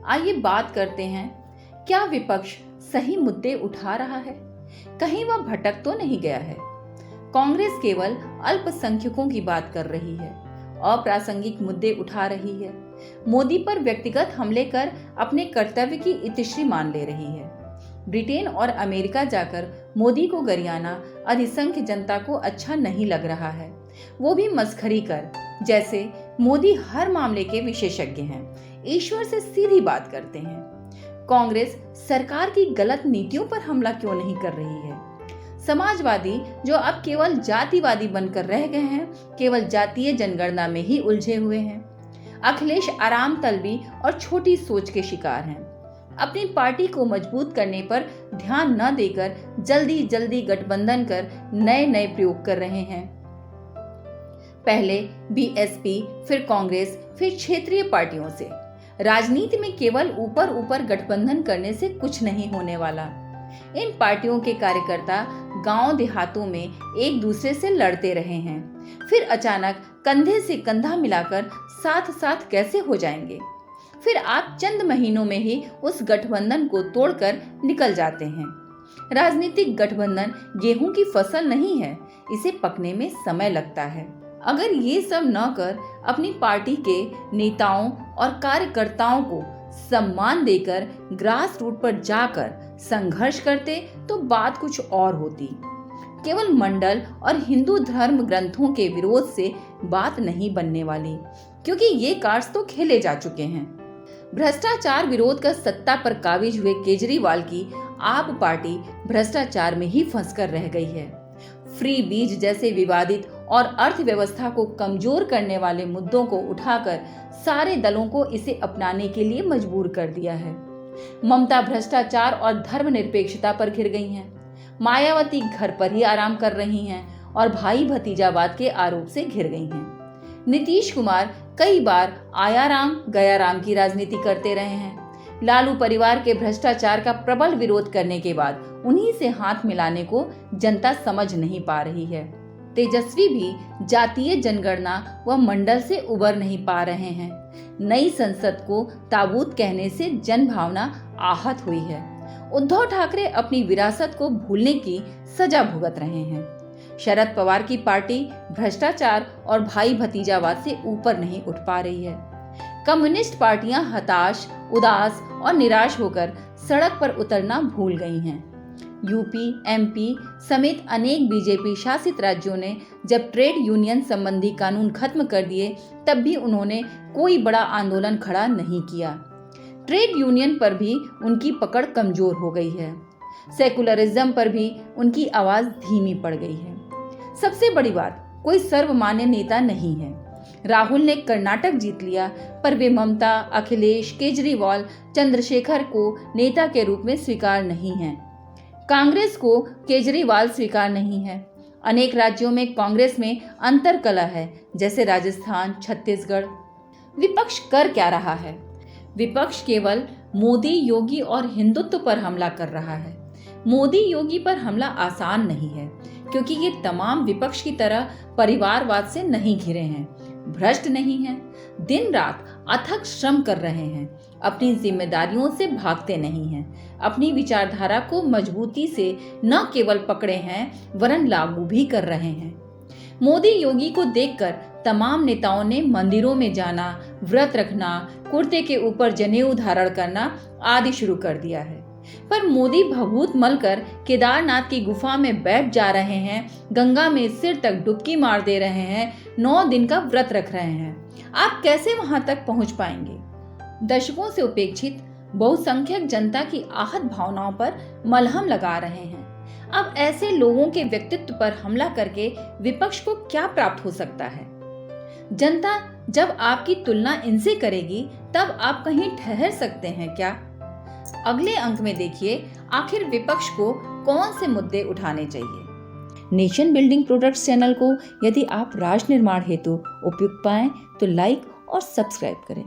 आइए बात करते हैं, क्या विपक्ष सही मुद्दे उठा रहा है? कहीं वह भटक तो नहीं गया है? कांग्रेस केवल अल्पसंख्यकों की बात कर रही है, अप्रासंगिक मुद्दे उठा रही है, मोदी पर व्यक्तिगत हमले कर अपने कर्तव्य की इतिश्री मान ले रही है। ब्रिटेन और अमेरिका जाकर मोदी को गरियाना अधिसंख्य जनता को अच्छा नहीं लग रहा है, वो भी मस्खरी कर, जैसे मोदी हर मामले के विशेषज्ञ हैं, ईश्वर से सीधी बात करते हैं। कांग्रेस सरकार की गलत नीतियों पर हमला क्यों नहीं कर रही है? समाजवादी जो अब केवल जातिवादी बनकर रह गए हैं, केवल जातीय जनगणना में ही उलझे हुए हैं। अखिलेश आराम तलबी और छोटी सोच के शिकार हैं। अपनी पार्टी को मजबूत करने पर ध्यान न देकर जल्दी जल्दी गठबंधन कर नए नए प्रयोग कर रहे हैं। पहले बीएसपी, फिर कांग्रेस, फिर क्षेत्रीय पार्टियों से। राजनीति में केवल ऊपर ऊपर गठबंधन करने से कुछ नहीं होने वाला। इन पार्टियों के कार्यकर्ता गांव देहातों में एक दूसरे से लड़ते रहे हैं, फिर अचानक कंधे से कंधा मिलाकर साथ साथ कैसे हो जाएंगे? फिर आप चंद महीनों में ही उस गठबंधन को तोड़कर निकल जाते हैं। राजनीतिक गठबंधन गेहूं की फसल नहीं है, इसे पकने में समय लगता है। अगर ये सब न कर अपनी पार्टी के नेताओं और कार्यकर्ताओं को सम्मान देकर ग्रास रूट पर जाकर संघर्ष करते तो बात कुछ और होती। केवल मंडल और हिंदू धर्म ग्रंथों के विरोध से बात नहीं बनने वाली, क्योंकि ये कार्ड्स तो खेले जा चुके हैं। भ्रष्टाचार विरोध का सत्ता पर काबिज हुए केजरीवाल की आप पार्टी भ्रष्टाचार में ही फंसकर रह गई है। फ्री बीज जैसे विवादित और अर्थव्यवस्था को कमजोर करने वाले मुद्दों को उठाकर सारे दलों को इसे अपनाने के लिए मजबूर कर दिया है। ममता भ्रष्टाचार और धर्मनिरपेक्षता पर घिर गई हैं। मायावती घर पर ही आराम कर रही हैं और भाई भतीजावाद के आरोप से घिर गई हैं। नीतीश कुमार कई बार आया राम गया राम की राजनीति करते रहे हैं। लालू परिवार के भ्रष्टाचार का प्रबल विरोध करने के बाद उन्हीं से हाथ मिलाने को जनता समझ नहीं पा रही है। तेजस्वी भी जातीय जनगणना व मंडल से उबर नहीं पा रहे हैं। नई संसद को ताबूत कहने से जन भावना आहत हुई है। उद्धव ठाकरे अपनी विरासत को भूलने की सजा भुगत रहे हैं। शरद पवार की पार्टी भ्रष्टाचार और भाई भतीजावाद से ऊपर नहीं उठ पा रही है। कम्युनिस्ट पार्टियां हताश, उदास और निराश होकर सड़क पर उतरना भूल गई हैं। यूपी, एमपी समेत अनेक बीजेपी शासित राज्यों ने जब ट्रेड यूनियन संबंधी कानून खत्म कर दिए, तब भी उन्होंने कोई बड़ा आंदोलन खड़ा नहीं किया। ट्रेड यूनियन पर भी उनकी पकड़ कमजोर हो गई है। सेकुलरिज्म पर भी उनकी आवाज धीमी पड़ गई है। सबसे बड़ी बात, कोई सर्वमान्य नेता नहीं है। राहुल ने कर्नाटक जीत लिया, पर वे ममता, अखिलेश, केजरीवाल, चंद्रशेखर को नेता के रूप में स्वीकार नहीं हैं। कांग्रेस को केजरीवाल स्वीकार नहीं है। अनेक राज्यों में कांग्रेस में अंतरकलह है, जैसे राजस्थान, छत्तीसगढ़। विपक्ष कर क्या रहा है? विपक्ष केवल मोदी, योगी और हिंदुत्व पर हमला कर रहा है। मोदी योगी पर हमला आसान नहीं है, क्योंकि ये तमाम विपक्ष की तरह परिवारवाद से नहीं घिरे हैं, भ्रष्ट नहीं हैं, दिन रात अथक श्रम कर रहे हैं, अपनी जिम्मेदारियों से भागते नहीं हैं, अपनी विचारधारा को मजबूती से न केवल पकड़े हैं वरन लागू भी कर रहे हैं। मोदी योगी को देखकर तमाम नेताओं ने मंदिरों में जाना, व्रत रखना, कुर्ते के ऊपर जनेऊ धारण करना आदि शुरू कर दिया है। पर मोदी भभूत मलकर केदारनाथ की गुफा में बैठ जा रहे हैं, गंगा में सिर तक डुबकी मार दे रहे हैं, 9 दिन का व्रत रख रहे हैं। आप कैसे वहां तक पहुंच पाएंगे? दशकों से उपेक्षित बहुसंख्यक जनता की आहत भावनाओं पर मलहम लगा रहे हैं। अब ऐसे लोगों के व्यक्तित्व पर हमला करके विपक्ष को क्या प्राप्त हो सकता है? जनता जब आपकी तुलना इनसे करेगी, तब आप कहीं ठहर सकते हैं क्या? अगले अंक में देखिए, आखिर विपक्ष को कौन से मुद्दे उठाने चाहिए। नेशन बिल्डिंग प्रोडक्ट्स चैनल को यदि आप राष्ट्र निर्माण हेतु उपयुक्त पाएं तो लाइक और सब्सक्राइब करें।